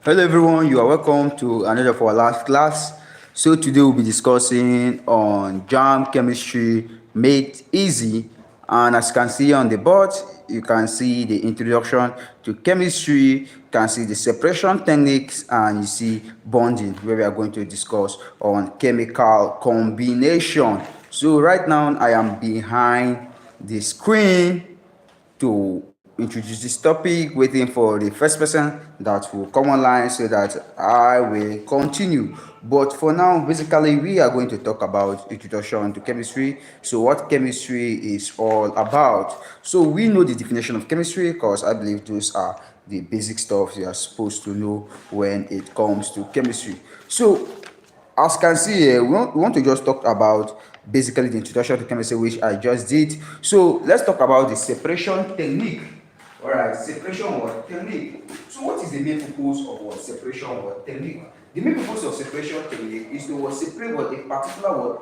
Hello everyone, you are welcome to another of our last class. So today we'll be discussing on JAMB Chemistry made easy, and as you can see on the board, you can see the introduction to chemistry, you can see the separation techniques, and you see bonding, where we are going to discuss on chemical combination. So right now I am behind the screen to introduce this topic, waiting for the first person that will come online so that I will continue. But for now, basically, we are going to talk about introduction to chemistry. So, what chemistry is all about. So, we know the definition of chemistry because I believe those are the basic stuff you are supposed to know when it comes to chemistry. So, as you can see here, we want to just talk about basically the introduction to chemistry, which I just did. So let's talk about the separation technique. All right, separation what technique. So what is the main purpose of what separation what technique? The main purpose of separation technique is to what separate what a particular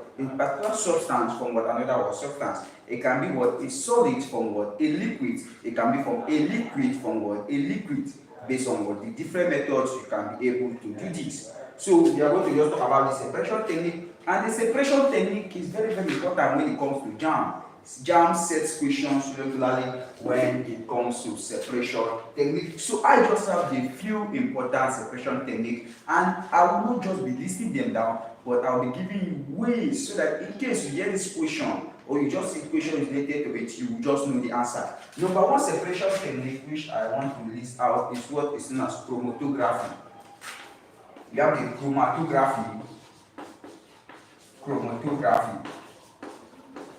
substance from what another what substance. It can be what a solid from what a liquid. It can be from a liquid from what a liquid. Based on what the different methods you can be able to do this. So we are going to just talk about the separation technique, and the separation technique is very important when it comes to JAMB. JAMB sets questions regularly when it comes to separation technique. So I just have a few important separation technique, and I will not just be listing them down, but I will be giving you ways so that in case you hear this question or you just see question is related to it, you will just know the answer. Number one separation technique which I want to list out is what is known as chromatography. You have the chromatography.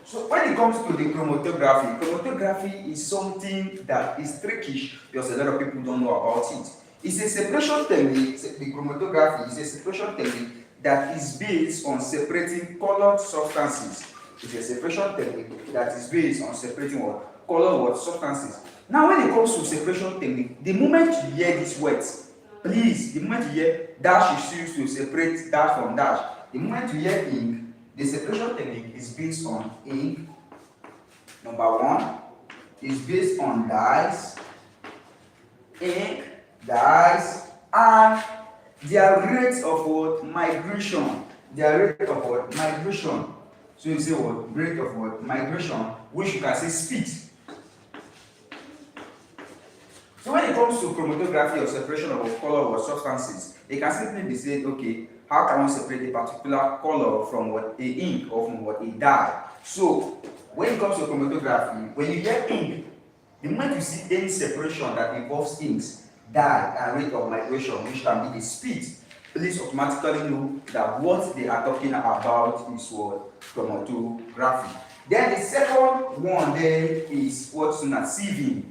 So when it comes to the chromatography is something that is tricky because a lot of people don't know about it. It's a separation technique. The chromatography is a separation technique that is based on separating colored substances. It's a separation technique that is based on separating what colored substances. Now, when it comes to separation technique, the moment you hear these words, please, the moment you hear dash is used to separate dash from dash. The moment you hear ink, the separation technique is based on ink. Number one is based on dyes, ink, dyes, and their rate of what migration. Their rate of what migration. So you say what rate of what migration, which you can say speed. So when it comes to chromatography or separation of color or substances, it can simply be said, okay, how can one separate a particular color from what a ink or from what a dye? So when it comes to chromatography, when you hear ink, the moment you see any separation that involves inks, dye, and rate of migration, which can be the speed, please automatically know that what they are talking about is what chromatography. Then the second one there is what's known as sieving.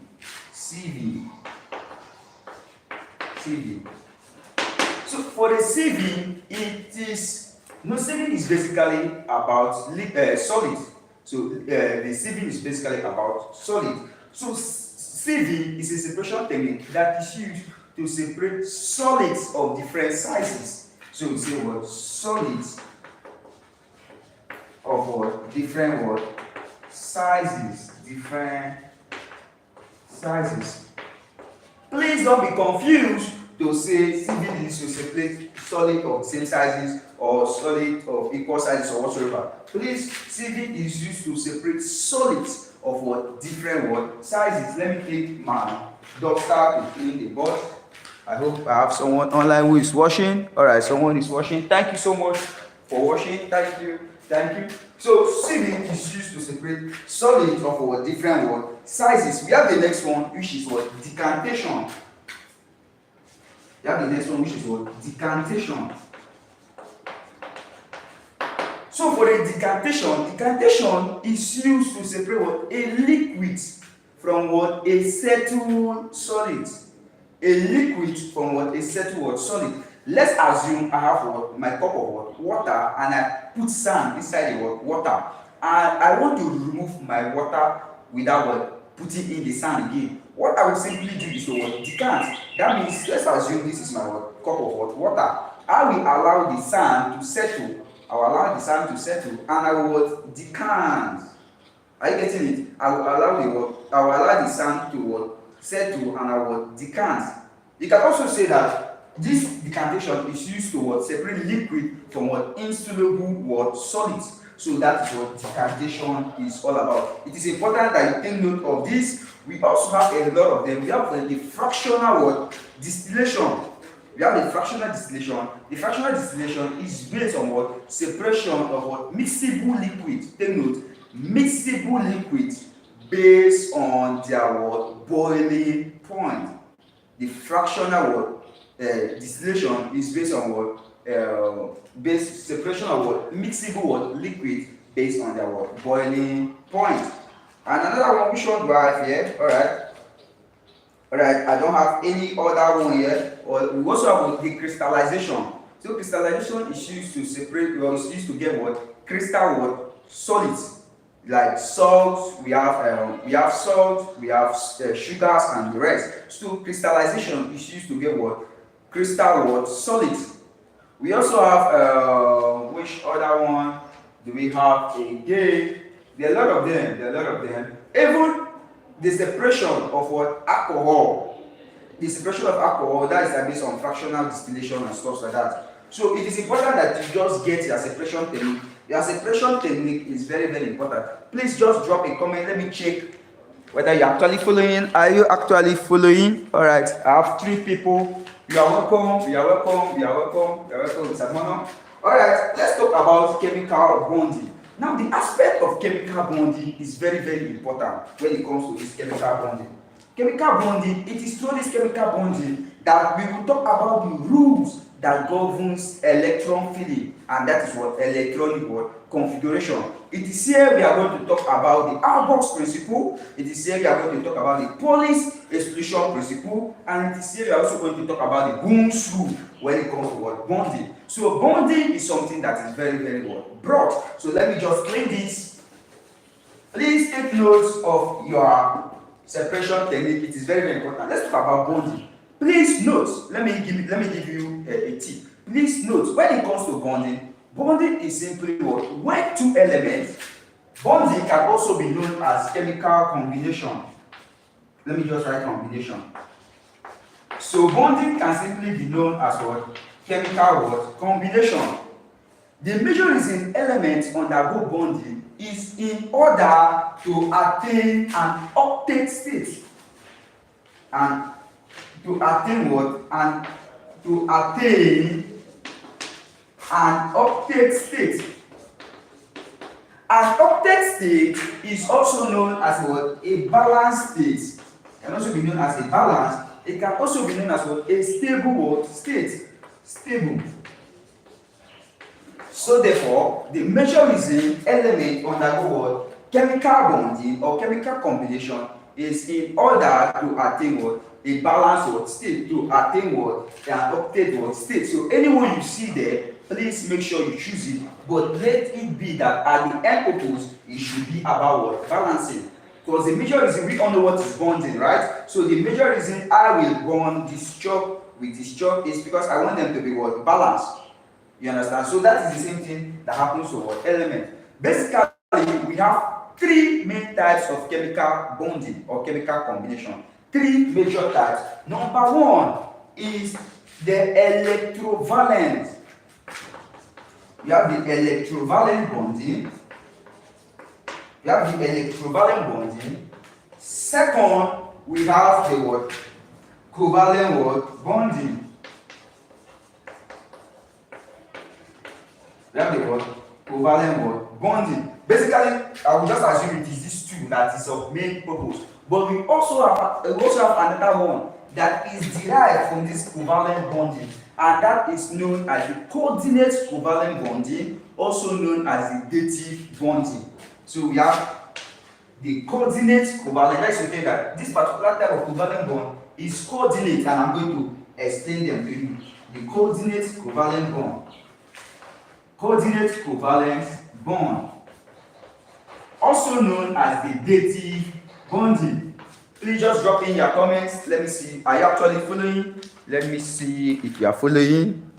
So for the sieving, sieving is basically about solid. So the sieving is basically about solid. So sieving is a separation technique that is used to separate solids of different sizes. So we say what solids of what different what sizes, Please don't be confused to say sieving is to separate solid of same sizes or solid of equal sizes or whatsoever. Please, sieving is used to separate solids of what different what sizes. Let me take my duster to clean the board. I hope I have someone online who is washing. All right, someone is washing. Thank you so much for washing. Thank you. So sieving is used to separate solids of what different what sizes. We have the next one, which is what decantation. So for the decantation is used to separate what a liquid from what a settled solid. Let's assume I have what my cup of what water, and I put sand inside the water, and I want to remove my water without what putting in the sand again. What I will simply do is to what decant. That means let's assume this is my cup of water. I will allow the sand to settle. And I will what decant. Are you getting it? I will allow the sand to what settle, and I will decant. You can also say that This decantation is used to what? Separate liquid from what? Insoluble what? Solids. So that is what decantation is all about. It is important that you take note of this. We also have a lot of them. We have the fractional what? Distillation. We have the fractional distillation. The fractional distillation is based on what? Separation of what? Mixable liquid. Take note. Mixable liquid based on their what? Boiling point. The fractional what? Distillation is based on what? Separation of what? Mixable what? Liquid based on their what? Boiling point. And another one, which one do I have here? Alright, I don't have any other one here. Or we also have the crystallization. So crystallization is used to separate, or is used to get what? Crystal what? Solids. Like salt, we have salt, we have sugars and the rest. So crystallization is used to get what? Crystal what? Solids. We also have which other one do we have again? There are a lot of them. Even the separation of what? Alcohol. The separation of alcohol, that is based on fractional distillation and stuff like that. So it is important that you just get your separation technique. Your separation technique is very, very important. Please just drop a comment. Let me check whether you're actually following. Are you actually following? Alright, I have 3 people. You are welcome, Mr. Mono. Alright, let's talk about chemical bonding. Now, the aspect of chemical bonding is very, very important when it comes to this chemical bonding. Chemical bonding, it is through this chemical bonding that we will talk about the rules that governs electron filling, and that is what? Electronic what? Configuration. It is here we are going to talk about the Aufbau principle. It is here we are going to talk about the Pauli's exclusion principle, and it is here we are also going to talk about the Bohm's rule when it comes to what? Bonding. So bonding is something that is very, very what? Broad. So let me just clean this. Please take notes of your separation technique. It is very, very important. Let's talk about bonding. Please note, let me give you a tip. Please note, when it comes to bonding, bonding is simply what? When 2 elements, bonding can also be known as chemical combination. Let me just write combination. So bonding can simply be known as what? Chemical what? Combination. The major reason elements undergo bonding is in order to attain an octet state. And to attain what? And to attain an octet state. An octet state is also known as what? A balanced state. It can also be known as a balance. It can also be known as what? A stable what? State. Stable. So therefore, the major reason element undergo what? Chemical bonding or chemical combination is in order to attain what? A balanced what? State. To attain what? An octet what? State. So anyone you see there, please make sure you choose it, but let it be that at the end purpose, it should be about what? Balancing. Because the major reason, we all know what is bonding, right? So the major reason I will bond this chalk with this chalk is because I want them to be what? Balanced. You understand? So that is the same thing that happens to what? Element. Basically, we have 3 main types of chemical bonding or chemical combination. 3 major types. Number 1 is the electrovalent. You have the electrovalent bonding. You have the electrovalent bonding. Second, we have the what? Covalent what? Bonding. We have the what? Covalent what? Bonding. Basically, I will just assume it is this 2 that is of main purpose. But we also have another one that is derived from this covalent bonding, and that is known as the coordinate covalent bonding, also known as the dative bonding. So we have the coordinate covalent. Let's say that this particular type of covalent bond is coordinate, and I'm going to explain them to you. The coordinate covalent bond. Coordinate covalent bond, also known as the dative bonding. Please just drop in your comments. Let me see. Are you actually following? Let me see if you are following.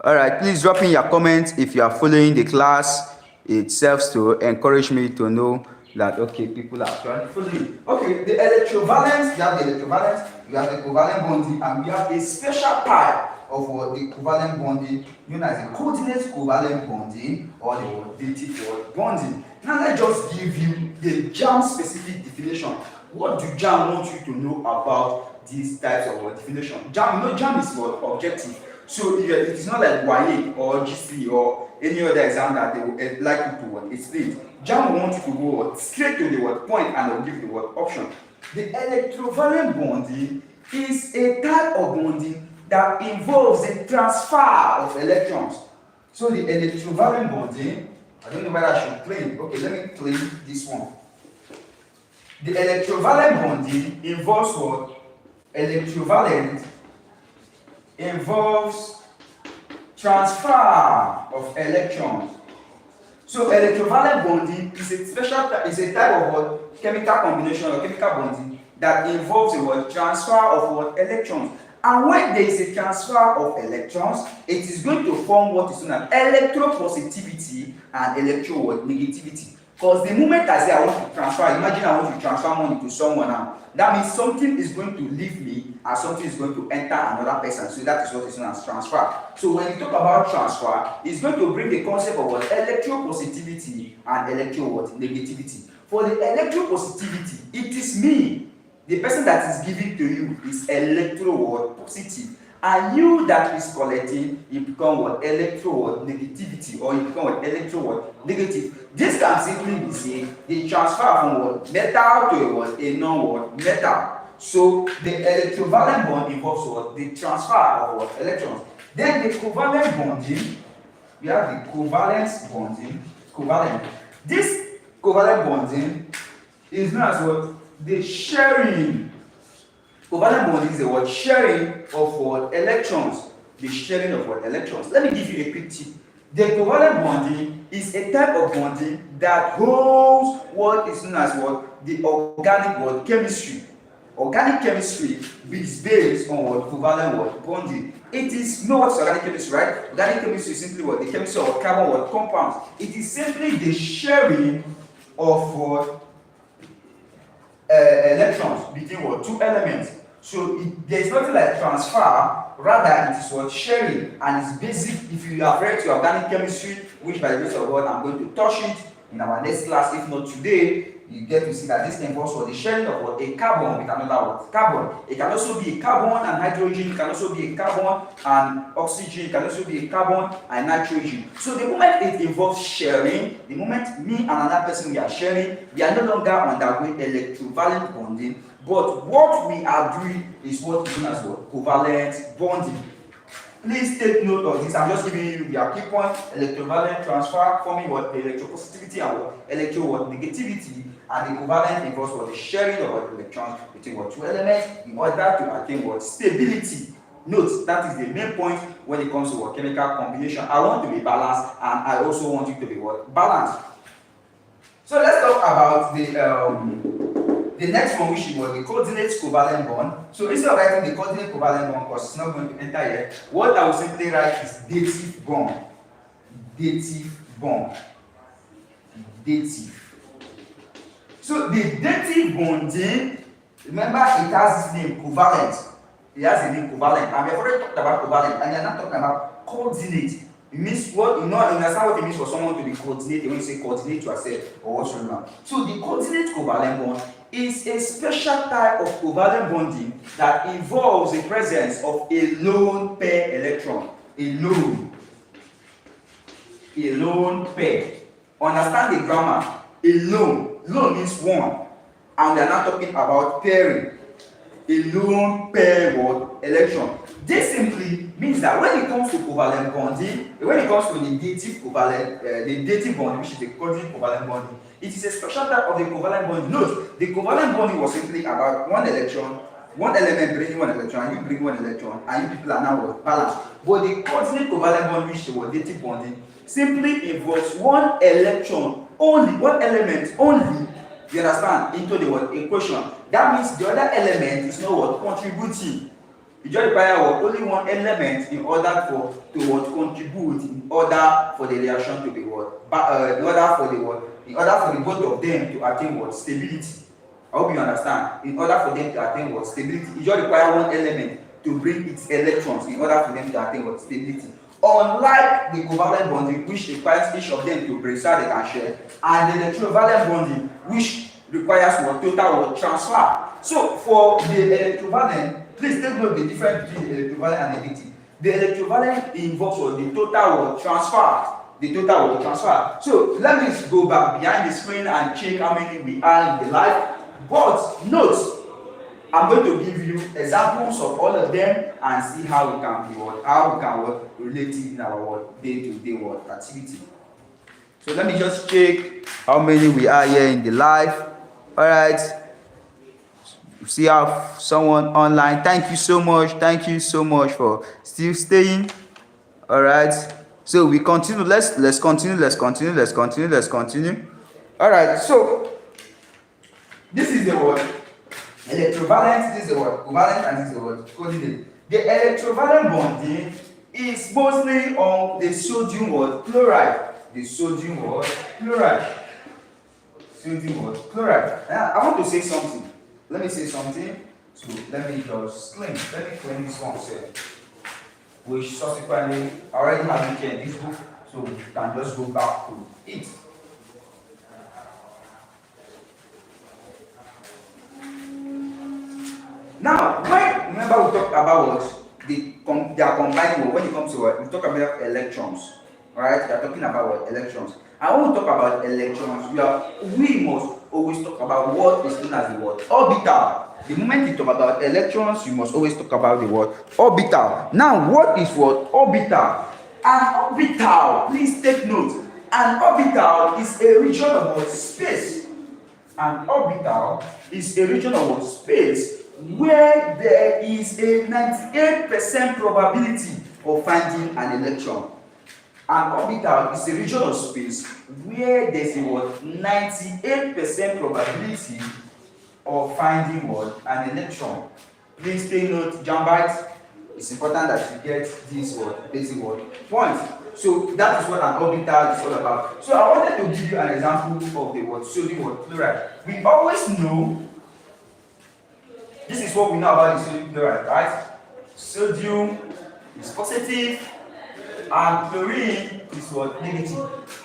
Alright, please drop in your comments if you are following the class. It serves to encourage me to know that okay, people are actually following. Okay, the electrovalence, you have the electrovalence, you have the covalent bonding, and we have a special type of what the covalent bonding known as the coordinate covalent bonding or the dative bonding. Now let's just give you the JAMB specific definition. What do JAMB want you to know about these types of definition? JAMB, JAMB is what objective. So it is not like YA or GC or any other exam that they would like you to explain. JAMB wants you to go straight to the point and they'll give you the option. The electrovalent bonding is a type of bonding that involves the transfer of electrons. So the electrovalent bonding, I don't know whether I should play it. Okay, let me play this one. The electrovalent bonding involves what? Electrovalent involves transfer of electrons. So electrovalent bonding is a type of what? Chemical combination or chemical bonding that involves a transfer of what? Electrons. And when there is a transfer of electrons, it is going to form what is known as electropositivity and electronegativity. Because the moment I say I want to transfer, imagine I want to transfer money to someone now. That means something is going to leave me and something is going to enter another person. So that is what is known as transfer. So when you talk about transfer, it's going to bring the concept of what? Electropositivity and electronegativity. For the electropositivity, it is me. The person that is giving to you is electropositive. And you that is collecting, you become what? Electronegativity, or you become what? Electronegative. This can simply be said the transfer from what? Metal to what? A non-metal. So the electrovalent bond involves what? The transfer of what? Electrons. Then the covalent bonding, we have the covalent bonding. Covalent. This covalent bonding is known as what? The sharing. Covalent bonding is the word sharing of what? Electrons. The sharing of what? Electrons. Let me give you a quick tip. The covalent bonding is a type of bonding that holds what is known as what? The organic chemistry. Organic chemistry is based on what? Covalent bonding. It is what's organic chemistry, right? Organic chemistry is simply what? The chemistry of carbon compounds. It is simply the sharing of what? Electrons between what? Two elements. So there is nothing like transfer, rather it is what? Sharing, and it's basic. If you have read your organic chemistry, which by the grace of God I'm going to touch it in our next class, if not today, you get to see that this involves what? The sharing of what? A carbon with another what? Carbon. It can also be a carbon and hydrogen, it can also be a carbon and oxygen, it can also be a carbon and nitrogen. So the moment it involves sharing, the moment me and another person we are sharing, we are no longer undergoing electrovalent bonding, but what we are doing is what is known as what? Covalent bonding. Please take note of this. I'm just giving you the key point: electrovalent transfer, forming what? Electropositivity and what? Electronegativity. And the covalent involves what? The sharing of what? Electrons between what? Two elements in order to attain what? Stability. Note, that is the main point when it comes to what? Chemical combination. I want to be balanced, and I also want you to be what? Balanced. So let's talk about the next one, which was the coordinate covalent bond. So instead of writing the coordinate covalent bond, because it's not going to enter here, what I will simply write is dative bond. Dative bond. Dative. So the dative bonding, remember it has this name, covalent. It has the name covalent. And we have already talked about covalent, and we are not talking about coordinate. It means what? You know, understand what it means for someone to be coordinated when you say coordinate yourself or whatsoever. So the coordinate covalent bond is a special type of covalent bonding that involves the presence of a lone pair electron. A lone pair. Understand the grammar. A lone. Lone means one. And we are not talking about pairing. A lone pair of electron. This simply means that when it comes to covalent bonding, when it comes to the dative covalent, the dative bonding, which is the coordinate covalent bonding, it is a special type of the covalent bonding. Note, the covalent bonding was simply about one electron, one element bringing one electron, you bring one electron, and you people are now balanced. But the coordinate covalent bonding, which is the dative bonding, simply involves one electron only, one element only, you understand, into the equation. That means the other element is not contributing. You just require only one element in order to contribute, in order for the reaction to be in order for the both of them to attain stability. I hope you understand. In order for them to attain stability, you just require one element. to bring its electrons in order for them to attain what stability. Unlike the covalent bonding, which requires each of them to break so they can share, and the electrovalent bonding, which requires what total what transfer. So for the electrovalent, please take note the difference between the electrovalent and negative. The electrovalent involves what the total what transfer. The total what transfer. So let me go back behind the screen and check how many we are in the life. But note, I'm going to give you examples of all of them and see how we can be what, how we can what relate it in our what day-to-day what activity. So let me just check how many we are here in the live. All right. See how someone online. Thank you so much. Thank you so much for still staying. All right. So we continue. Let's continue. All right. So this is the word electrovalent. This is the word covalent, and this is the word coordinate. The electrovalent bonding is mostly on the sodium word chloride. The sodium word chloride. Sodium word chloride. Now I want to say something. Let me say something. So let me just claim. Let me claim this one, sir. Which subsequently I already have it here in this book, so we can just go back to it. Now, remember we talked about what they are combined when it comes to what we talk about electrons. Alright, we are talking about what electrons. And when we talk about electrons, we must always talk about what is known as the word orbital. The moment you talk about electrons, you must always talk about the word orbital. Now, what is what orbital? An orbital, please take note. An orbital is a region of what space. An orbital is a region of what space where there is a 98% probability of finding an electron. An orbital is a region of space where there is a what 98% probability of finding what an electron. Please take note, JAMB. It's important that you get this word, basic word point. So that is what an orbital is all about. So I wanted to give you an example of the word sodium word chloride. We always know this is what we know about the sodium chloride, right? Sodium is positive and chlorine is what negative.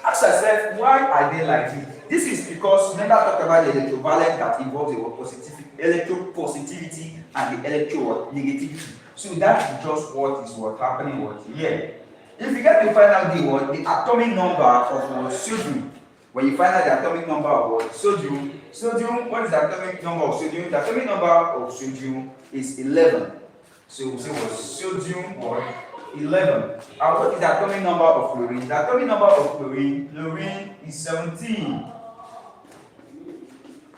Ask yourself, why are they like this? This is because remember I talked about the electrovalent that involves the electropositivity and the electronegativity. So that is just what is what happening what here. If you get to find out the atomic number of sodium, when you find out the atomic number of what sodium, what is the atomic number of sodium? The atomic number of sodium is 11. So we say what sodium or 11. And what is the atomic number of chlorine? The atomic number of chlorine is 17.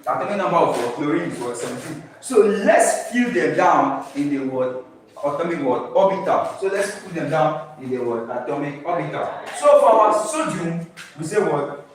The atomic number of chlorine is what 17. So let's fill them down in the word atomic word orbital. So let's put them down in the word atomic orbital. So for our sodium, we say what?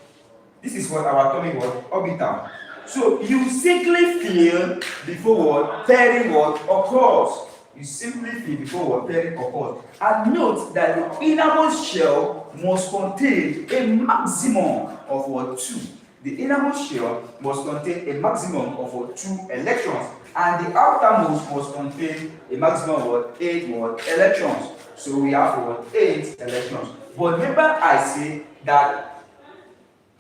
This is what our atomic word orbital. So you simply fill before what pairing what occurs. You simply fill before what pairing occurs. And note that the innermost shell must contain a maximum of what 2. The innermost shell must contain a maximum of what 2 electrons, and the outermost must contain a maximum of what 8 what electrons. So we have what 8 electrons. But remember, I say that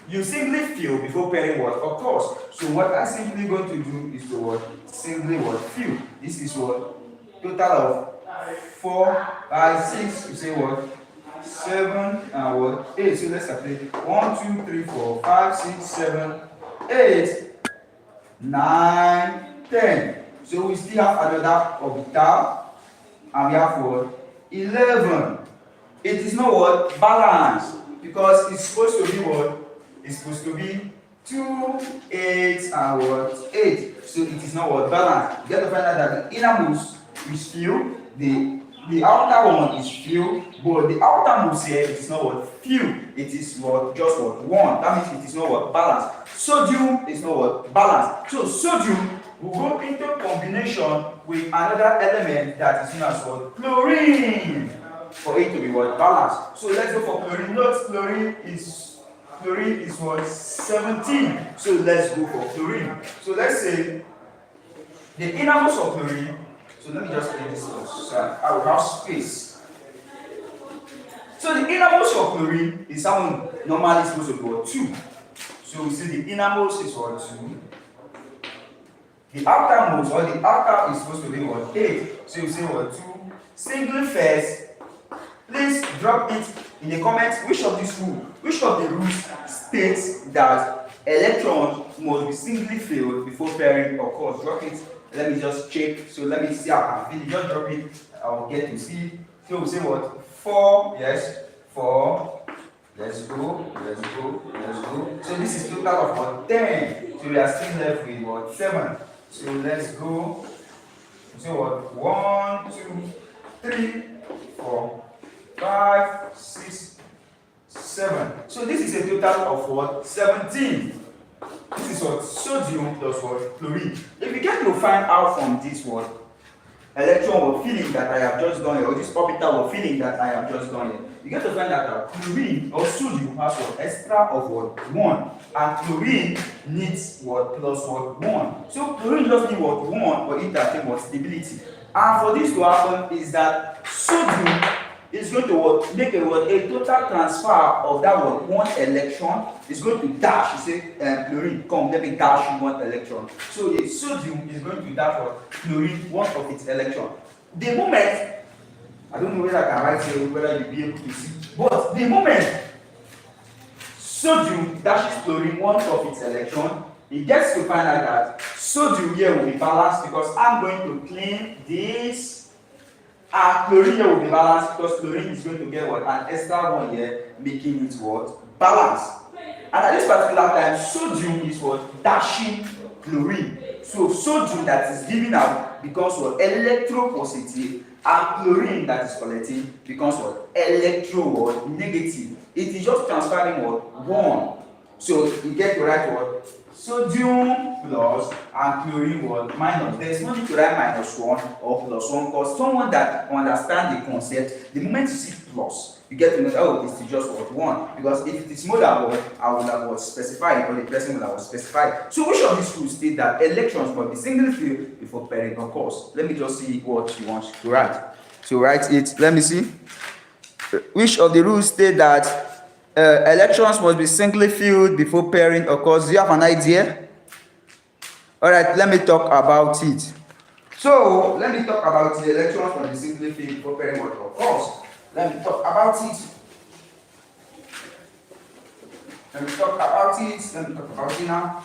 you simply fill before pairing what occurs. So what I'm simply going to do is to what simply what fill. This is what total of 4, 5, 6. You say what 7 and what 8. So let's calculate 1, 2, 3, 4, 5, 6, 7, 8, 9, 10. So we still have another orbital, and we have what 11. It is not what balanced because it's supposed to be what. It's supposed to be 2, 8, and what 8. So it is not what balanced. You get to find out that the innermost is filled, the outer one is filled, but the outermost here it is not what filled. It is what just what 1. That means it is not what balanced. Sodium is not what balanced. So sodium will go into combination with another element that is known as what chlorine for it to be what balanced. So let's go for chlorine. Note chlorine is what 17. So let's go for chlorine. So let's say the innermost of chlorine. So let me just clear this out. So I will have space. So the innermost of chlorine is someone normally supposed to be what? 2. So we see the innermost is what? 2. The outermost or the outer is supposed to be what? 8. So you say what? 2. Single first. Please drop it in the comments which of the rules states that electrons must be singly filled before pairing occurs. Drop it. Let me just check. So let me see how I can feel it. Just drop it. I will get to see. So we say what? 4. Yes. 4. Let's go. So this is total of what? 10. So we are still left with what? 7. So let's go. So what? 1, 2, 3, 4, 5, 6, 7. So this is a total of what? 17. This is what? Sodium plus what? Chlorine. If you get to find out from this what? Electron or filling that I have just done here, or this orbital or filling that I have just done here, you get to find out that chlorine or sodium has what? Extra of what? 1. And chlorine needs what? Plus what? 1. So chlorine just needs what? 1 for it to attain what? Stability. And for this to happen is that sodium is going to what? Make a what? A total transfer of that what? 1 electron is going to dash. You say, chlorine, come, let me dash you 1 electron. So the sodium is going to dash what? Chlorine 1 of its electron. The moment, I don't know whether I can write here, whether you'll be able to see, but the moment sodium dashes chlorine 1 of its electron, it gets to find out that sodium here will be balanced because I'm going to clean this. And chlorine here will be balanced because chlorine is going to get what? An extra 1 here, making it what? Balanced. And at this particular time, sodium is what? Dashing chlorine. So sodium that is giving out becomes what? Electropositive, and chlorine that is collecting becomes what? Electronegative. It is just transferring what? 1. So you get to write what? Sodium plus and chlorine what? Minus. There is no need to write -1 or +1 because someone that understands the concept, the moment you see plus, you get to know that oh, this is just what? 1. Because if it is more than 1, I would have what? Specified, or the person would have specified. So which of these rules state that electrons must be singly filled before pairing occurs? Let me just see what you want to write. So write it. Let me see. Which of the rules state that electrons must be singly filled before pairing occurs? Do you have an idea? Alright, let me talk about it. So, let me talk about the electrons must be singly filled before pairing occurs. Let me talk about it. Let me talk about it now.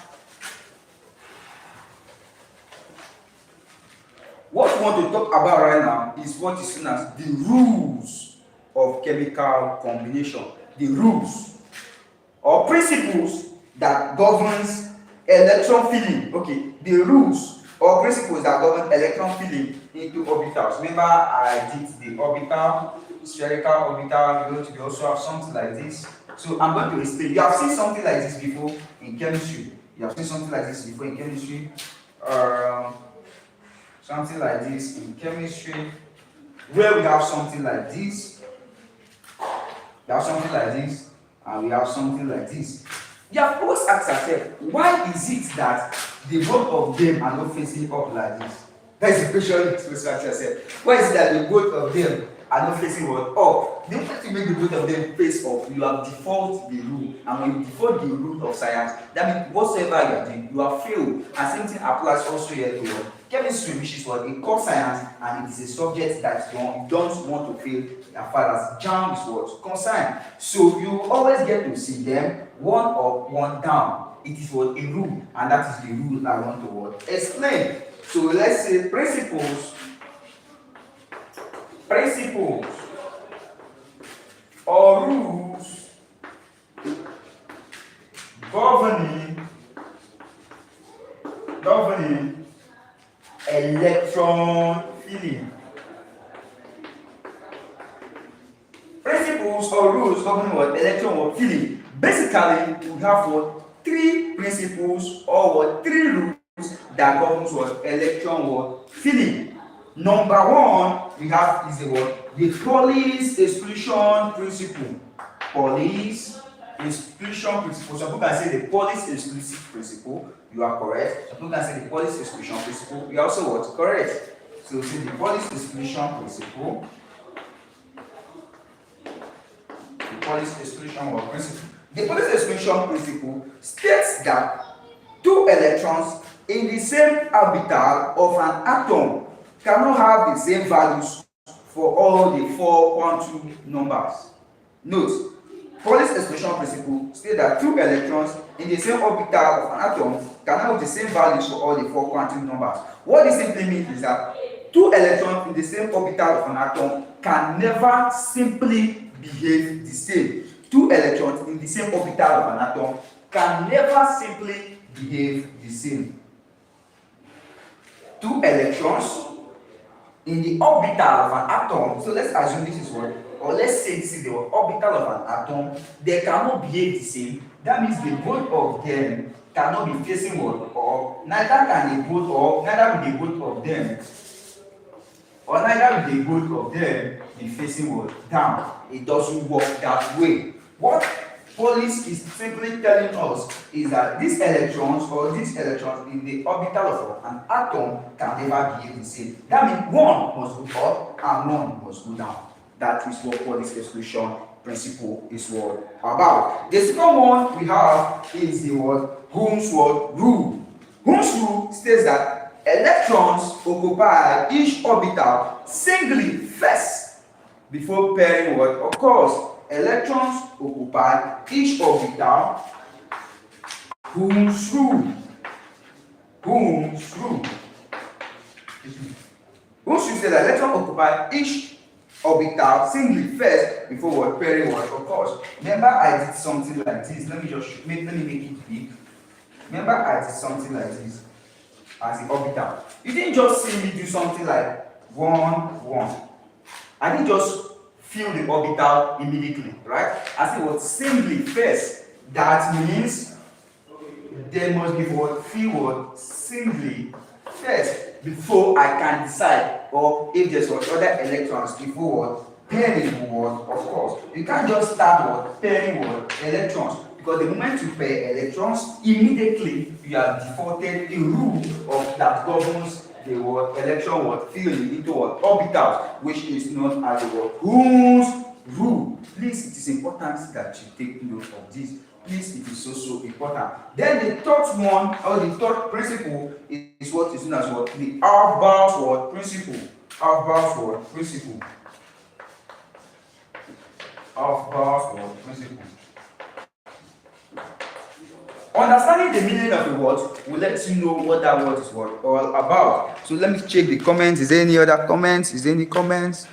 What we want to talk about right now is what is known as the rules of chemical combination. The rules or principles that governs electron filling. Okay, the rules or principles that govern electron filling into orbitals. Remember, I did the orbital, spherical orbital. You also have something like this. So I'm going to explain. You have seen something like this before in chemistry. Something like this in chemistry, where we have something like this. We have something like this, and we have something like this. You have always asked yourself, why is it that the both of them are not facing up like this? That is the question you supposed to ask yourself. Why is it that the both of them are not facing what? Up? The moment you make the both of them face up, you have default the rule. And when you default the rule of science, that means whatsoever you are doing, you have failed. And same thing applies also here to chemistry, which is what a core science, and it is a subject that you don't want to fail as far as JAMB is what concerned. So you always get to see them one up, one down. It is what a rule, and that is the rule I want to what explain. So let's say principles or rules governing electron filling. Principles or rules governing what? Electron filling. Basically, we have what? 3 principles or what? 3 rules that governs what? Electron what? Filling. Number 1 we have is the what? The Pauli's exclusion principle. Pauli's exclusion principle. Some people can say the Pauli's exclusive principle. You are correct. Some people can say the Pauli's exclusion principle. You are also what? Correct. So see the Pauli's exclusion principle. The Pauli's exclusion principle. The Pauli's exclusion principle states that two electrons in the same orbital of an atom cannot have the same values for all the four quantum numbers. Note, Pauli's exclusion principle states that two electrons in the same orbital of an atom cannot have the same values for all the four quantum numbers. What this simply means is that two electrons in the same orbital of an atom can never simply behave the same. Two electrons in the same orbital of an atom can never simply behave the same. Two electrons in the orbital of an atom, so let's assume this is what, or let's say this is the orbital of an atom, they cannot behave the same. That means the both of them cannot be facing what, or neither can they both, or neither will the both of them, or neither will the both of them be facing what, down. It doesn't work that way. What Pauli's is simply telling us is that these electrons in the orbital of an atom can never behave the same. That means one must go up and one must go down. That is what Pauli's exclusion principle is what about. The second one we have is the word Ohm's rule. Ohm's rule states that electrons occupy each orbital singly first before pairing what occurs. Electrons occupy each orbital. Ohm's rule. Ohm's rule. Ohm's rule says that electrons occupy each orbital singly first before what pairing what occurs. Remember, I did something like this. Let me make it big. Remember, I did something like this as the orbital. You didn't just see me do something like 1, 1. I didn't just fill the orbital immediately, right? I said what singly first. That means there must be what fill what singly first before I can decide, or if there's what other electrons before what pairing what, of course. You can't just start what pairing what electrons, because the moment you pair electrons, immediately you have defaulted a rule of that governs the word electron what filling into what orbitals, which is known as the word Ohm's rule. Please, it is important that you take note of this. Please, it is so important. Then the third one, or the third principle, is what is known as what the Aufbau principle. Aufbau principle. Aufbau principle. Understanding the meaning of the word will let you know what that word is all about. So let me check the comments. Is there any other comments? Is there any comments?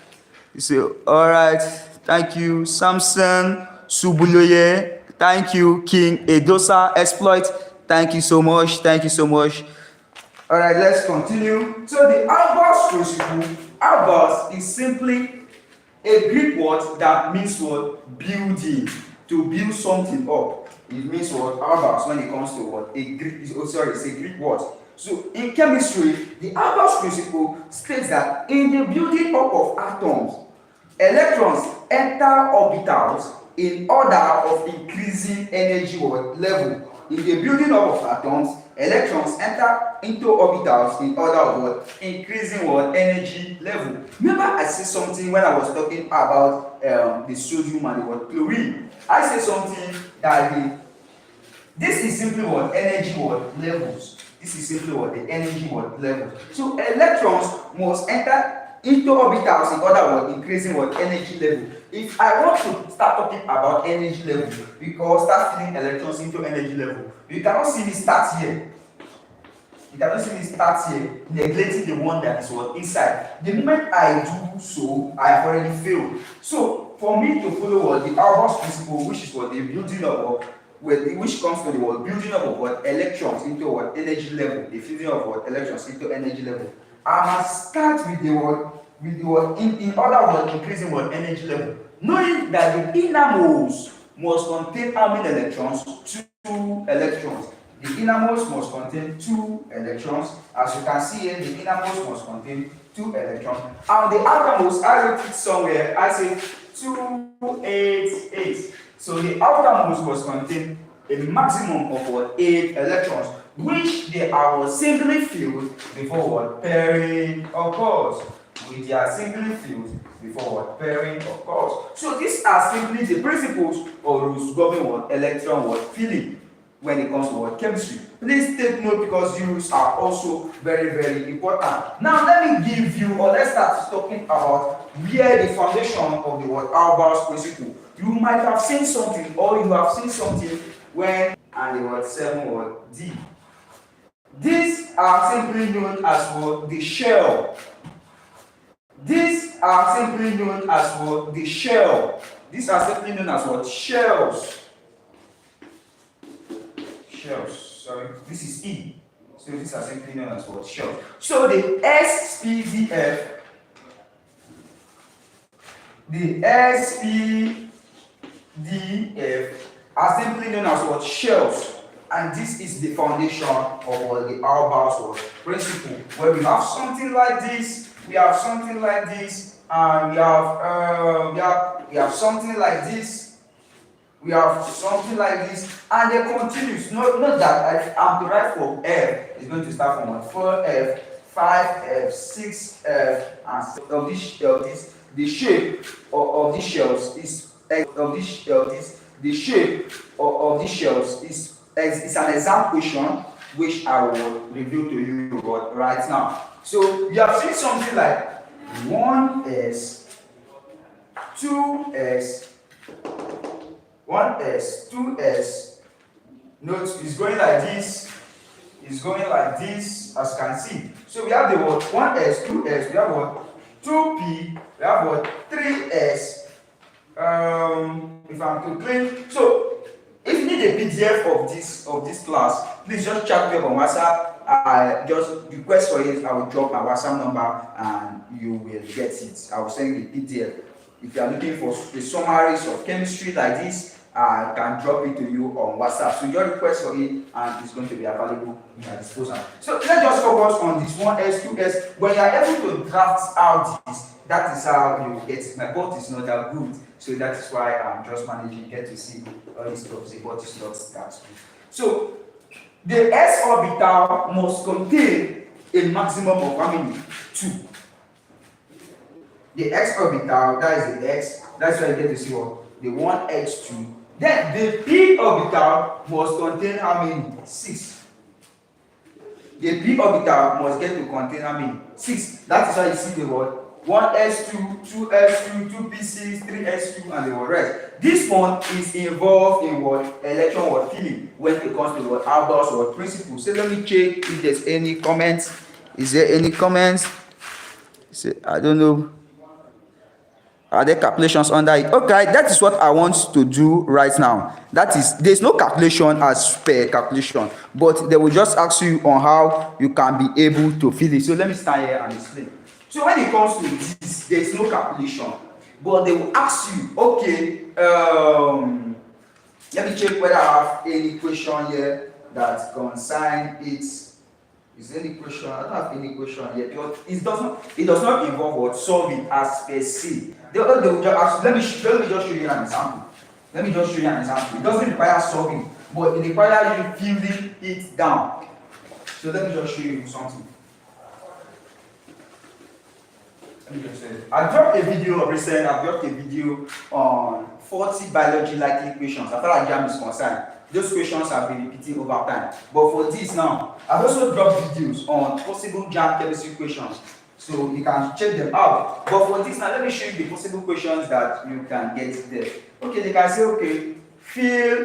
You say, all right, thank you, Samson Subuloye. Thank you, King Edosa Exploit. Thank you so much. Thank you so much. All right, let's continue. So the Aufbau principle, Aufbau is simply a Greek word that means what? Building. To build something up. It means what? Aufbau when it comes to what? It's a Greek word. So in chemistry, the Aufbau principle states that in the building up of atoms, electrons enter orbitals in order of increasing energy level. In the building up of atoms, electrons enter into orbitals in order of what? Increasing what? Energy level. Remember I said something when I was talking about the sodium and the what? Chlorine. I said something that this is simply what? Energy what? Levels. This is simply what? The energy what? Level. So electrons must enter into orbitals in order of increasing what? Energy level. If I want to start talking about energy level, because start filling electrons into energy level, you cannot see me start here. You cannot see me start here, neglecting the one that is what? Inside. The moment I do so, I have already failed. So for me to follow what? The Aufbau principle, which is what? The building up which comes from the word building up of what? Electrons into what? Energy level. The filling of what? Electrons into energy level. I must start with the word in order of increasing what? Energy level. Knowing that the innermost must contain how many electrons? 2 electrons. The innermost must contain 2 electrons. As you can see here, the innermost must contain 2 electrons. And the outermost, I wrote it somewhere, I say 288. So the outermost must contain a maximum of what? 8 electrons. which they are simply filled before what pairing occurs. Which they are simply filled before what pairing occurs. So these are simply the principles or rules governing what electron what filling when it comes to what chemistry. Please take note because rules are also very important. Now let me give you, or let's start talking about where the foundation of the what Aufbau's principle. You might have seen something, or you have seen something when and the what 7 what D. These are simply known as what the shell. These are simply known as what the shell. These are simply known as what shells. Shells. Sorry, this is E. So these are simply known as what shells. So the SPDF, are simply known as what shells. And this is the foundation of what the Aufbau's principle. Where we have something like this, we have something like this, and we have something like this, we have something like this, and it continues. Not that I'm derived from F, it's going to start from what 4F, 5F, 6F, and the shape of these shells is the shape of these shells is an exam question which I will review to you right now. So you have seen something like 1s, 2s, 1s, 2s. Note it's going like this. It's going like this, as you can see. So we have the word 1s, 2s. We have what 2p. We have what 3s. If I'm to claim, so if you need a PDF of this class, please just chat me on WhatsApp. I just request for it. I will drop my WhatsApp number and you will get it. I will send you the PDF. If you are looking for the summaries of chemistry like this, I can drop it to you on WhatsApp. So your request for it and it's going to be available in your disposal. So let's just focus on this 1s, 2s. When you are able to draft out this, that is how you get it. My board is not that good, so that is why I'm just managing. Get to see all this stuff. The board is not that good. So the s orbital must contain a maximum of how many? 2. The x orbital, that is the x. That's why you get to see what the 1h2. Then the p orbital must contain how many? 6. The p orbital must get to contain how many? 6. That is why you see the word 1s2, 2s2, 2p6, 3s2, and the rest. This one is involved in what electron what filling when it comes to what Aufbau's what principle. So let me check if there's any comments. Is there any comments? I don't know. Are there calculations under it? Okay, that is what I want to do right now. That is, there's no calculation as per calculation, but they will just ask you on how you can be able to fill it. So let me stand here and explain. So when it comes to this, there is no calculation, but they will ask you, okay, let me check whether I have any question here that concern it. Is there any question? I don't have any question yet. It does not involve what solving as per se. They will just ask, let me just show you an example. Let me just show you an example. It doesn't require solving, but it requires you filling it down. So let me just show you something. I dropped a video recently. I dropped a video on 40 biology likely equations. As far as JAMB is concerned, those questions have been repeating over time. But for this now, I've also dropped videos on possible JAMB chemistry equations, so you can check them out. But for this now, let me show you the possible questions that you can get there. Okay, they can say, okay, fill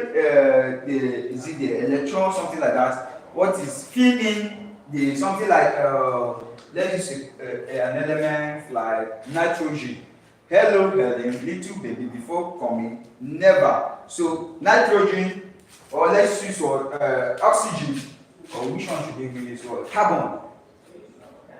is it the electron, something like that. What is fill in the something like let's use an element like nitrogen. Hello, Helen, little baby, before coming, never. So nitrogen, or let's use what oxygen, or which one should we use? What carbon?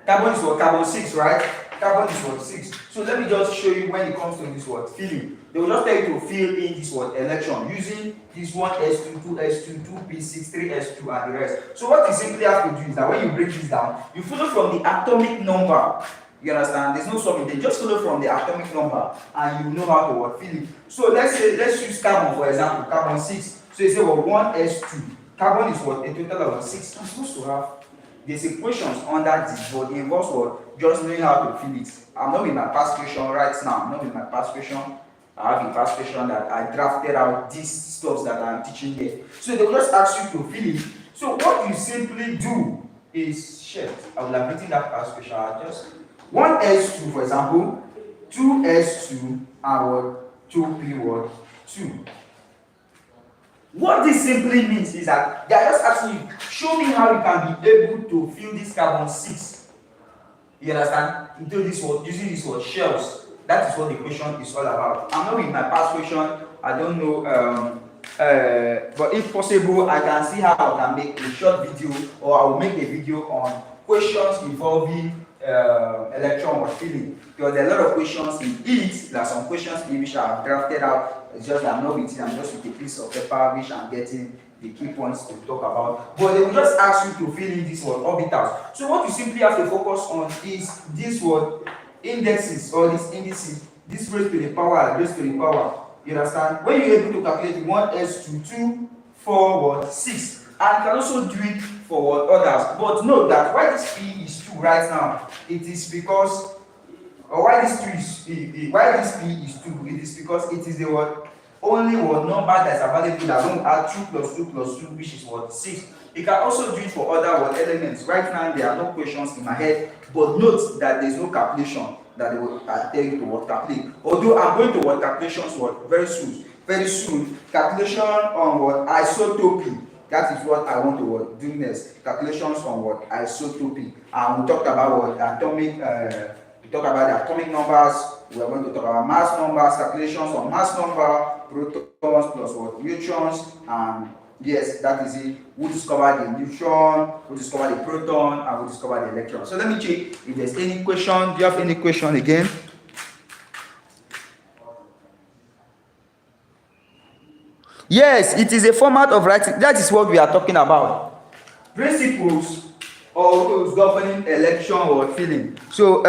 Carbon is what carbon 6, right? Carbon is what 6. So let me just show you when it comes to this what filling. They will just tell you to fill in this what electron using this 1s2, 2s2, 2p6, 3s2, and the rest. So what you simply have to do is that when you break this down, you follow from the atomic number. You understand? There's no solving. They just follow from the atomic number, and you know how to fill it. So let's use carbon for example. Carbon 6. So you say well 1s2. Carbon is what? A total of 6. I'm supposed to have. There's equations under this, but it involves what? Just knowing how to fill it. I'm not with my past question right now. I'm not with my past question. I have a past question that I drafted out these stuff that I'm teaching here. So they will just ask you to fill it. So what you simply do is, shit, I will have written that past question. I just 1s2, for example, 2s2 and what? 2p what? 2. What this simply means is that they are just asking you, show me how you can be able to fill this carbon 6. You understand? Into this word, using this word shells. That is what the question is all about. I'm not with my past question. I don't know. But if possible, I can see how I can make a short video, or I will make a video on questions involving electron or filling. Because there are a lot of questions in it. There are some questions in which I have drafted out. It's just that I'm not with it. I'm just with a piece of paper which I'm getting the key points to talk about. But they will just ask you to fill in this word orbitals. So what you simply have to focus on is this word indexes, or this indices, this raised to the power, raised to the power. You understand? When you're able to calculate 1s to 2, 4, what, 6, and you can also do it for what others. But note that why this p is 2 right now, it is because, or why this 2 is, why this p is 2, it is because it is the what only one number that is available that won't add 2 plus 2 plus 2, which is what 6. You can also do it for other what elements. Right now there are no questions in my head, but note that there is no calculation that they will tell you to what calculate. Although I'm going to what calculations what very soon. Very soon, calculation on what isotopy. That is what I want to what, do next. Calculations on what isotopy. And we talked about what atomic. We talk about the atomic numbers. We are going to talk about mass numbers, calculations on mass number, protons plus what neutrons, and yes, that is it. We discovered the neutron, we discovered the proton, and we discovered the electron. So let me check if there's any question. Do you have any question again? Yes, it is a format of writing. That is what we are talking about. Principles or rules governing electron or filling. So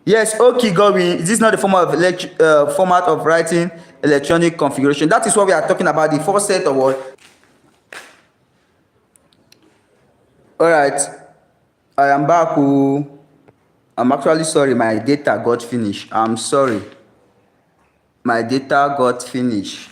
yes, okay, Gowin. This is not the format of writing electronic configuration. That is what we are talking about. The first set of what. All right, I am back. I'm actually sorry. My data got finished. I'm sorry. My data got finished.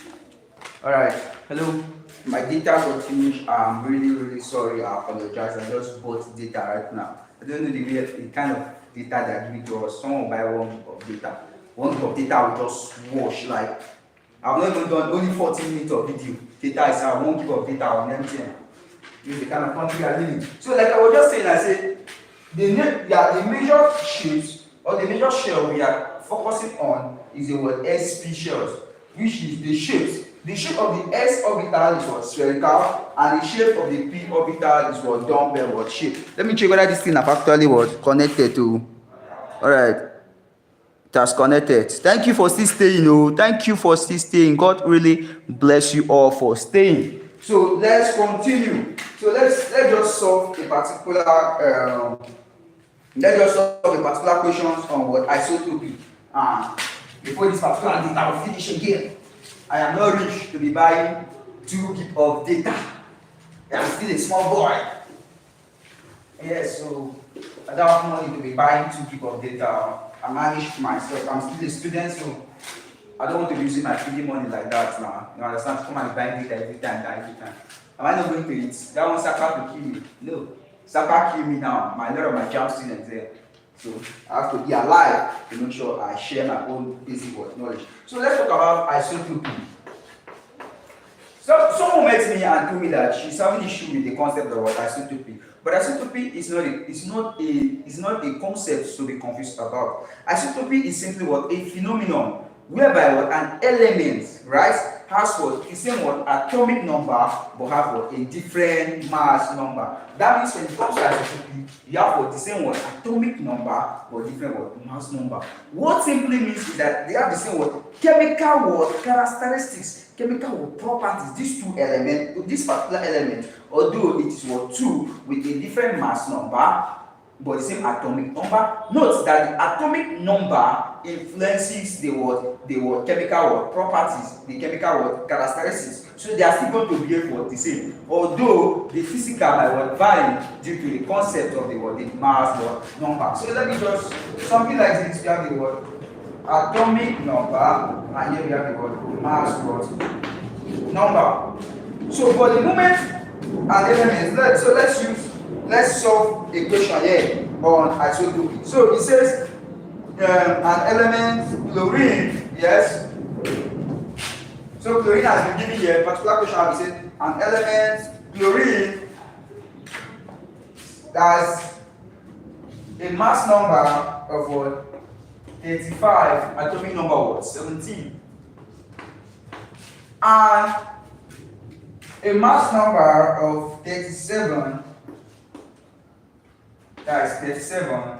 All right. Hello. My data got finished. I'm really sorry. I apologize. I just bought data right now. I don't know the kind of data that give it to us. Someone will buy 1 gig of data. 1 gig of data will just wash. Like, I've not even done only 14 minutes of video. Data is 1 gig of data on MTN. This is the kind of country we are living. So like I was just saying, I said the major shapes or the major shell we are focusing on is the word sp shells, which is the shapes. The shape of the s orbital is what spherical, and the shape of the p orbital is what dumbbell what shape. Let me check whether this thing have actually what connected to. All right, it has connected. Thank you for still staying. Oh, thank you for still staying. God really bless you all for staying. So let's continue. So let's just solve a particular question on what isotopy. Before this particular data will finish again, I am not rich to be buying 2 gig of data. I'm still a small boy. Yes, so I don't have money to be buying 2 gig of data. I manage myself. I'm still a student, so I don't want to be using my feeding money like that now. You understand? Come and buy data every time. Am I not going to eat? That one Saka to kill me. No. Saka kill me now. A lot of my JAMB students there. So I have to be alive to make sure I share my own basic knowledge. So let's talk about isotopy. So someone met me and told me that she's having issue with the concept of isotopy. But isotopy is not a concept to be confused about. Isotopy is simply a phenomenon whereby an element, right, has the same atomic number but have a different mass number. That means when it comes to isotopy, you have the same atomic number but different mass number. What simply means is that they have the same chemical characteristics, chemical properties. These two elements, this particular element, although it is 2 with a different mass number but the same atomic number. Note that the atomic number influences the chemical properties, the chemical characteristics. So they are still going to behave the same, although the physical might vary due to the concept of the mass number. So let me just something like this. We have the atomic number, and here we have the mass number. So for the moment and elements, let's solve a question here on isotopy. So it says an element chlorine, yes. So chlorine has been given here. Particular question has been said an element chlorine has a mass number of 35, atomic number 17, and a mass number of 37. That is 37,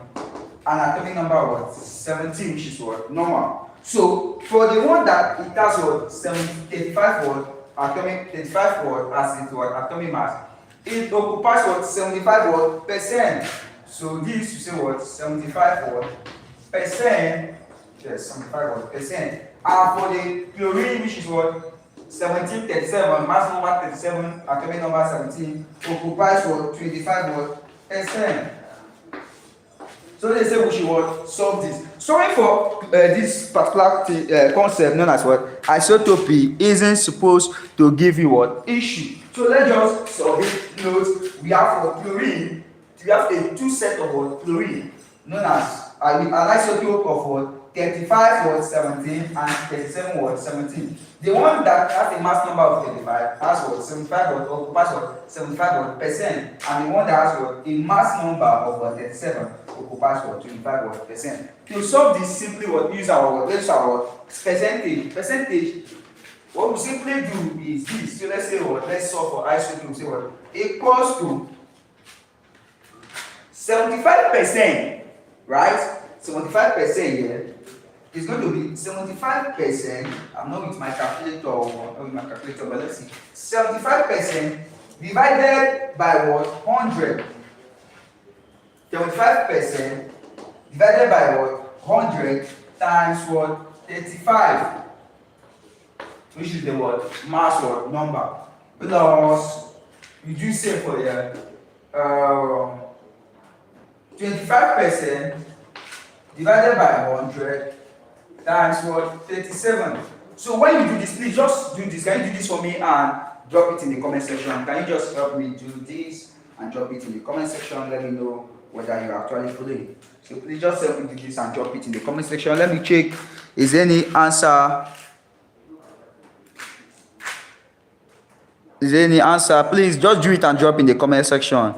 and atomic number 17, which is normal. So for the one that it has 35 atomic 35 as its atomic mass, it occupies 75 percent. So this you say 75 percent. Yes, 75 percent. And for the chlorine, which is 1737, mass number 37, atomic number 17, occupies 25 percent. So they say we should solve this. Sorry for this particular concept known as isotopy isn't supposed to give you issue. So let's just solve it. Note we have for chlorine, we have a two set of chlorine known as an isotope of 35 17 and 37 17. The one that has a mass number of 35 has 75 occupies 75 percent, and the one that has a mass number of 37 occupies 25 percent. To solve this, simply use our percentage. Percentage. What we simply do is this. So let's say let's solve for isotope. Say equals to 75%, right? 75% here is going to be 75%. I'm not with my calculator but let's see. 75% divided by 100. 75% divided by 100 times 35, which is the mass number, plus you do say for the 25% divided by 100 times 37. So when you do this, please just do this. Can you do this for me and drop it in the comment section? Can you just help me do this and drop it in the comment section? Let me know whether you are actually following. So please just help me do this and drop it in the comment section. Let me check. Is there any answer? Is there any answer? Please just do it and drop in the comment section.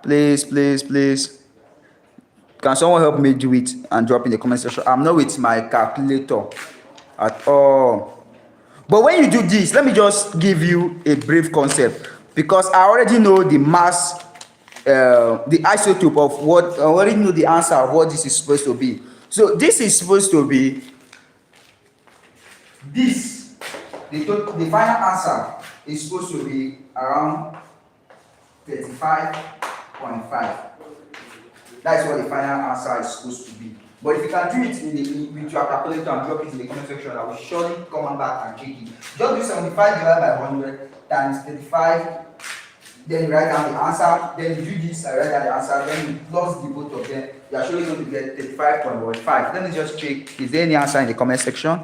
Please, please, please. Can someone help me do it and drop in the comment section? I'm not with my calculator at all. But when you do this, let me just give you a brief concept, because I already know the mass, the isotope of what, I already know the answer of what this is supposed to be. So this is supposed to be this. The final answer is supposed to be around 35.5. That's what the final answer is supposed to be. But if you can do it with your calculator and drop it in the comment section, I will surely come back and check it. Just do 75 divided by 100 times 35. Then you write down the answer. Then you do this, I write down the answer. Then you plus the both of them. You are surely going to get 35.15. Let me just check. Is there any answer in the comment section?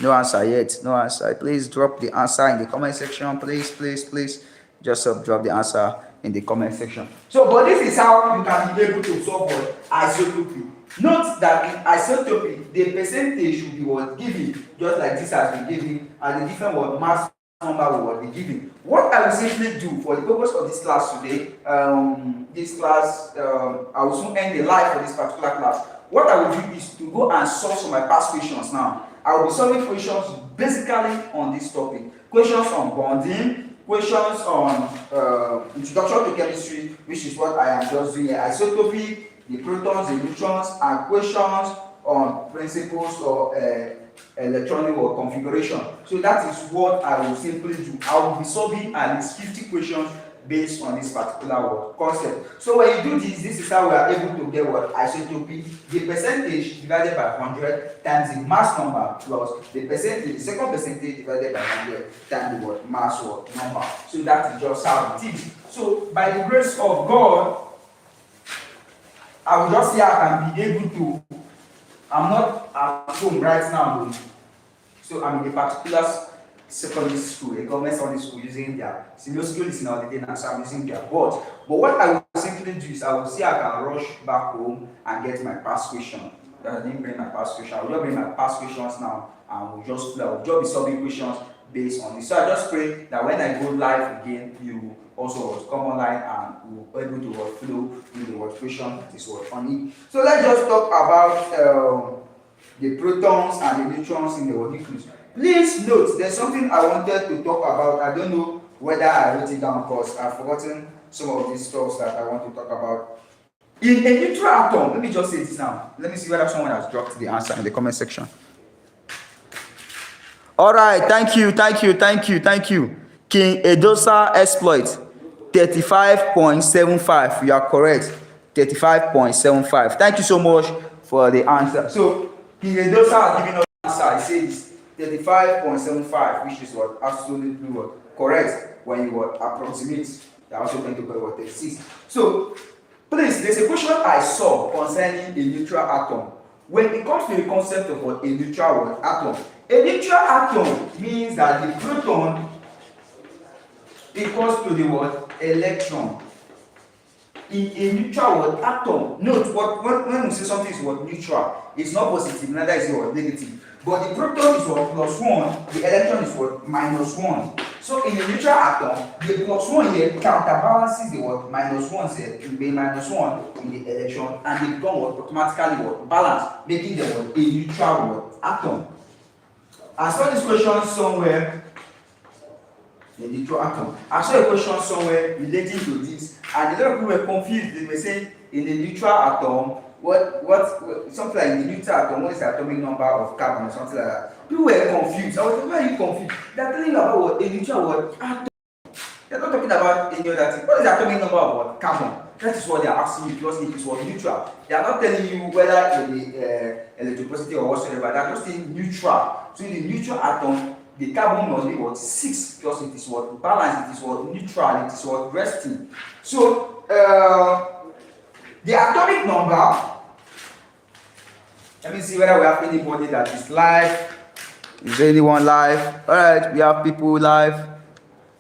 No answer yet. No answer. Please drop the answer in the comment section. Please, please, please. Just drop the answer in the comment section. So, but this is how you can be able to solve isotopy. Note that in isotopy, the percentage should be given, just like this has been given, and the different mass number will be given. What I will simply do for the purpose of this class today, I will soon end the live for this particular class. What I will do is to go and solve some of my past questions now. I will be solving questions basically on this topic. Questions on bonding, questions on introduction to chemistry, which is what I am just doing here, isotopy, the protons, the neutrons, and questions on principles of electronic or configuration. So that is what I will simply do. I will be solving at least 50 questions based on this particular word concept. So when you do this is how we are able to get what isotropy, the percentage divided by 100 times the mass number plus the percentage, the second percentage divided by 100 times the what mass what number. So that is just how it is. So by the grace of God, I will just say I can be able to. I'm not at home right now, so I'm in a particular secondary school, a government secondary school, using their senior school is in holiday now, so I'm using their board. But what I will simply do is I will see I can rush back home and get my past question. I didn't bring my past question. I will just bring my past questions now and we'll just be solving questions based on this. So I just pray that when I go live again, you also come online and will be able to flow with the word question that is what on it. So let's just talk about the protons and the neutrons in the nucleus. Please note, there's something I wanted to talk about. I don't know whether I wrote it down because I've forgotten some of these stuff that I want to talk about. In a neutral atom, let me just say this now. Let me see whether someone has dropped the answer in the comment section. All right, thank you. King Edosa exploit 35.75. You are correct. 35.75. Thank you so much for the answer. So King Edosa has given us the answer. He says 35.75, which is what absolutely what correct when you what approximate. They are also going to call what 36. So please, there's a question I saw concerning a neutral atom. When it comes to the concept of what a neutral atom, a neutral atom means that the proton equals to the what electron. In a neutral atom, note what when we say something is what neutral, it's not positive, neither is it what negative. But the proton is what +1, the electron is what -1. So in a neutral atom, the +1 here counterbalances the what -1 here, to be -1 in the electron, and they become what automatically what balanced, making them what a neutral what atom. I saw this question somewhere. The neutral atom. I saw a question somewhere relating to this, and a lot of people were confused. They were saying in a neutral atom, something like the neutral atom, what is the atomic number of carbon or something like that. People were confused. I was like, why are you confused? They are telling you about what a neutral atom. They are not talking about any other thing. What is the atomic number of what carbon? That is what they are asking you because it is what neutral. They are not telling you whether in the electropositive or whatsoever. They are just saying neutral. So in the neutral atom, the carbon must be what 6 because it is what balanced, it is what neutral, it is what resting. So the atomic number. Let me see whether we have anybody that is live. Is there anyone live? All right, we have people live.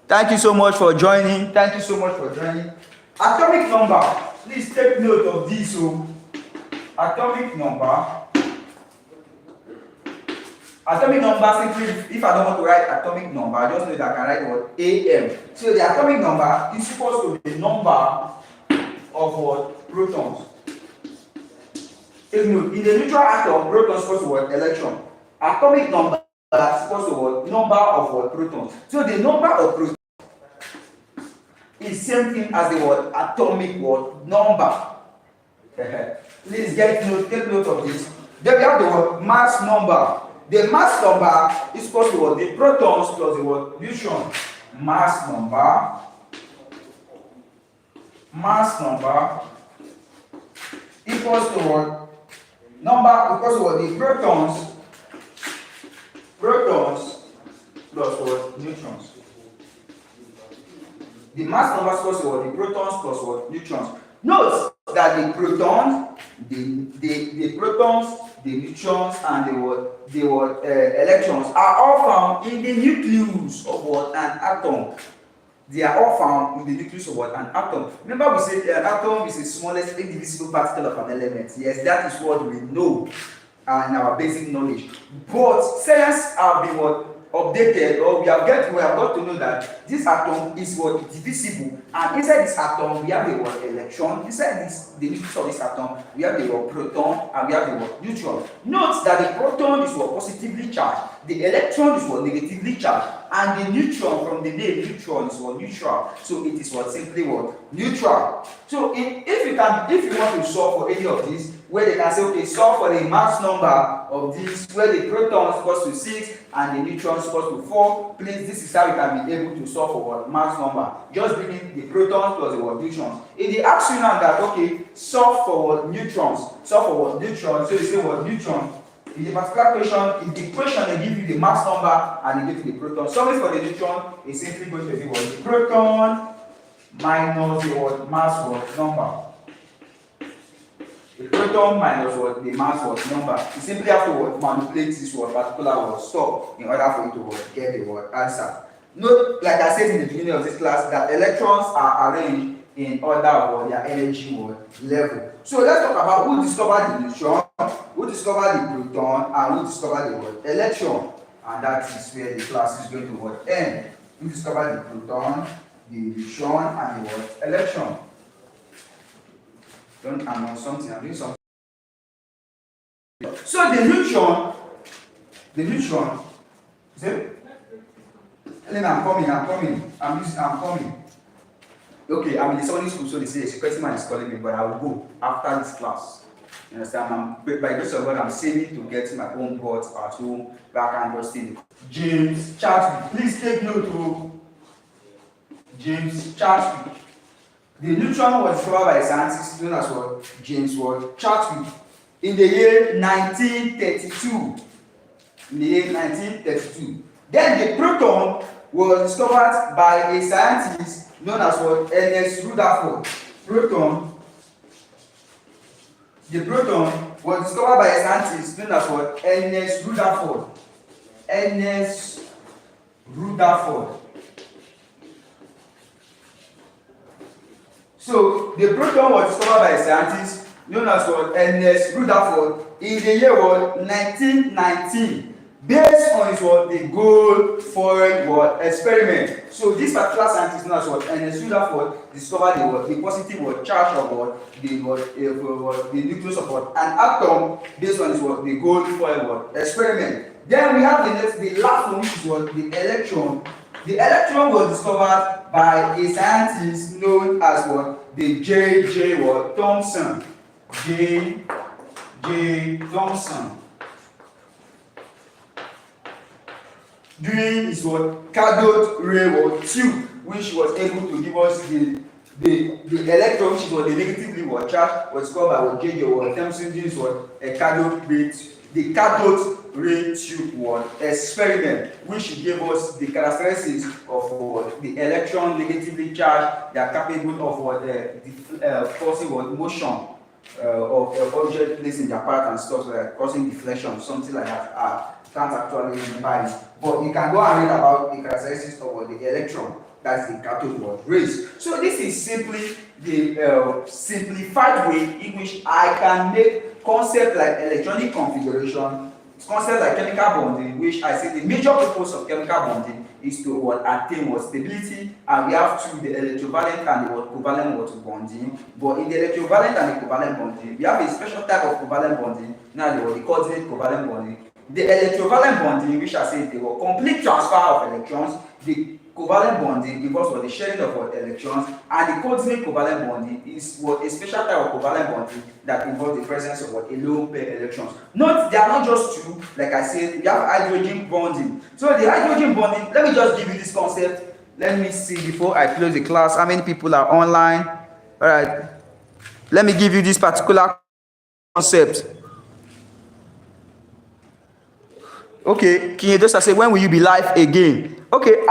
Thank you so much for joining. Atomic number. Please take note of this. So, atomic number. Atomic number simply, if I don't want to write atomic number, I just know that I can write what AM. So the atomic number is equal to the number of what protons. Take note, in the neutral atom, protons equals to what electron. Atomic number is equals to what number of what protons. So the number of protons is same thing as the word atomic what number. Please take note of this. Then we have the word mass number. The mass number is equal to what the protons plus the word neutrons. Mass number equals to what number equals to what the protons plus what neutrons. The mass number equals to what the protons plus what neutrons. Note that the protons, the protons, the neutrons, and the electrons are all found in the nucleus of what an atom. They are all found in the nucleus of what an atom. Remember, we said an atom is the smallest indivisible particle of an element. Yes, that is what we know in our basic knowledge. But science have been what updated, or we have got to know that this atom is what divisible, and inside this atom we have the word electron. Inside the nucleus of this atom we have the word proton, and we have the word neutron. Note that the proton is what positively charged, the electron is what negatively charged, and the neutron from the name neutron is what neutral. So it is what simply what neutral. So if you want to solve for any of these, where they can say, okay, solve for the mass number of this, where the proton is equal to 6 and the neutron is equal to 4, please, this is how you can be able to solve for what mass number. Just bringing the protons plus the what neutrons. If they ask you now that, okay, solve for what neutrons, solve for what neutrons, so you say what neutron. In the particular question, if the question they give you the mass number and they give you the proton, solving for the neutron is simply going to be what the proton minus the what mass what number. The proton minus what the mass what number. You simply have to what manipulate this what particular what stop in order for you to what get the what answer. Note, like I said in the beginning of this class, that electrons are arranged in order of their energy level. So let's talk about who discovered the neutron, who discovered the proton, and who discovered the electron. And that is where the class is going to end. Who discovered the proton, the neutron, and the electron. Don't announce something, I'm doing something. So the neutron, is it? Elena, I'm coming. Okay, I'm in the secondary school, so they say a security man is calling me, but I will go after this class. You understand? By grace of God, I'm saving to get my own board at home where I can just stay. James Chadwick, please take note of James Chadwick. The neutron was discovered by a scientist known as what? James Chadwick in the year 1932. Then the proton was discovered by a scientist known as what? Ernest Rutherford. The proton was discovered by a scientist known as what? Ernest Rutherford. So the proton was discovered by a scientist known as what? Ernest Rutherford in the year 1919. Based on his what? The gold foil what? Experiment. So this particular scientist known as what? Ernest Rutherford discovered the positive what? Charge of what? The nucleus of what? An atom based on his what? The gold foil what? Experiment. Then we have the last one, which is what? The electron. The electron was discovered by a scientist known as what? The J.J. what? Thomson. J.J. Thomson. During his what? Cathode ray what? Tube, which was able to give us the electron, which was the negatively what? Charge, was discovered by what? J.J. what? Thomson during what? A cathode ray tube what? Experiment, which gave us the characteristics of what? The electron negatively charged. They are capable of what? Causing what? Motion of object placed in their part and stuff like causing deflection, something like that. Can't actually remember it, but you can go and read about the characteristics of the electron. That's the cathode rays. So this is simply the simplified way in which I can make concept like electronic configuration, concept like chemical bonding, which I say the major purpose of chemical bonding is to attain stability, and we have two, the electrovalent and the covalent bonding. But in the electrovalent and the covalent bonding, we have a special type of covalent bonding, now the coordinate covalent bonding. The electrovalent bonding, which I say the complete transfer of electrons. The covalent bonding involves the sharing of electrons, and the coordinate covalent bonding is a special type of covalent bonding that involves the presence of a lone pair electrons. Note, they are not just two. Like I said, we have hydrogen bonding. So the hydrogen bonding, let me just give you this concept. Let me see before I close the class how many people are online. All right, let me give you this particular concept. Okay, Kinyedosa say, when will you be live again? Okay,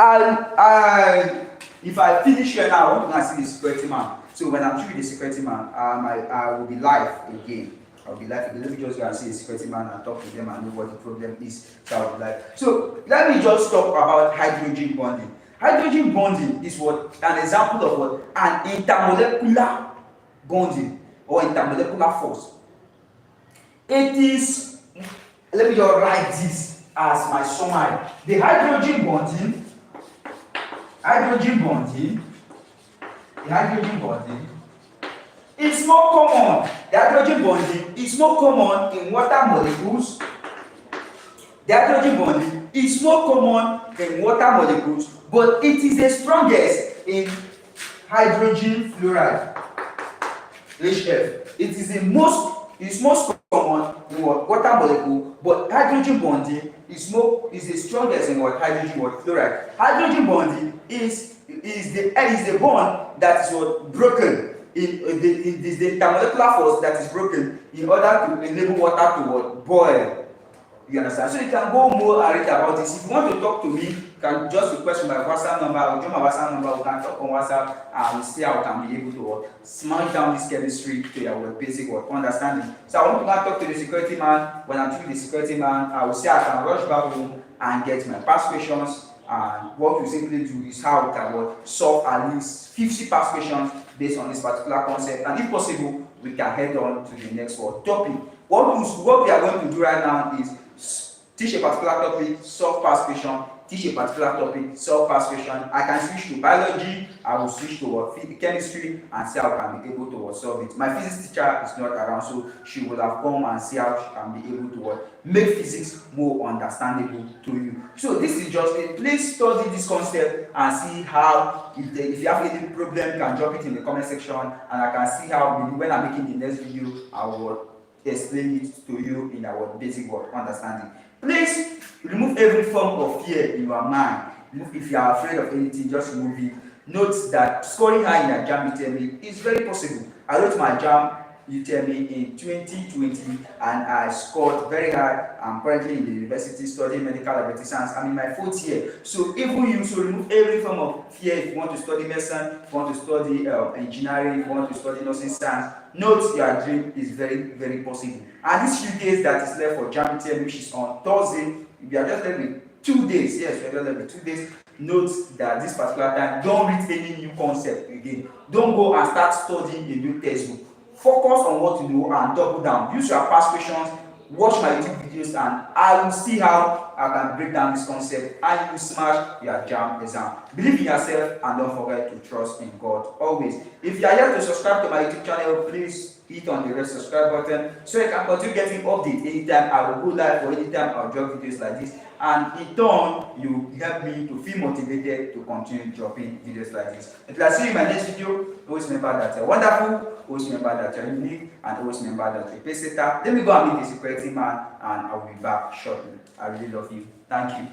if I finish here now, I want to see the security man. So when I'm through with the security man, I will be live again. I'll be live again. Let me just go and see the security man and talk to them and know what the problem is. So I'll be live. So let me just talk about hydrogen bonding. Hydrogen bonding is an example of an intermolecular bonding or intermolecular force. It is, let me just write this as my summary. The hydrogen bonding is more common. The hydrogen bonding is more common in water molecules. The hydrogen bonding is more common in water molecules, but it is the strongest in hydrogen fluoride, HF. It is most common in water molecule, but hydrogen bonding is the strongest in hydrogen fluoride. Hydrogen bonding is the bond that is broken in the intermolecular force that is broken in order to enable water to boil. You understand? So you can go more and read about this. If you want to talk to me, you can just request my WhatsApp number. I will join my WhatsApp number. We can talk on WhatsApp and we'll see how we can be able to smash down this chemistry to your basic understanding. So I want to go and talk to the security man. When I'm through the security man, I will say I can rush back home and get my past questions. And what we simply do is how we can solve at least 50 past questions based on this particular concept. And if possible, we can head on to the next topic. What we are going to do right now is teach a particular topic, solve past question, teach a particular topic, solve past question. I can switch to biology, I will switch to chemistry and see how I can be able to solve it. My physics teacher is not around, so she will have come and see how she can be able to make physics more understandable to you. So this is just it. Please study this concept and see how, if you have any problem, you can drop it in the comment section and I can see how when I'm making the next video, I will explain it to you in our basic understanding. Please remove every form of fear in your mind. If you are afraid of anything, just remove it. Note that scoring high in a JAMB UTME is very possible. I wrote my JAMB UTME in 2020 and I scored very high. I'm currently in the university studying medical laboratory science. I'm in my 4th year. So even you should remove every form of fear. If you want to study medicine, if you want to study engineering, if you want to study nursing science, note your dream is very, very possible. And these few days that is left for JAMB UTME, which is on Thursday, we are just left with 2 days. Yes, we are just left with 2 days. Note that this particular time, don't read any new concept again. Don't go and start studying a new textbook. Focus on what you know and double down. Use your past questions, watch my YouTube videos, and I will see how I can break down this concept and you will smash your JAMB exam. Believe in yourself and don't forget to trust in God always. If you are yet to subscribe to my YouTube channel, please hit on the red subscribe button so you can continue getting updates anytime I will go live or anytime I will drop videos like this. And in turn, you help me to feel motivated to continue dropping videos like this. Until I see you in my next video, always remember that you're wonderful, always remember that you're unique, and always remember that you're a pace setter. Let me go and meet the security man, and I will be back shortly. I really love you. Thank you.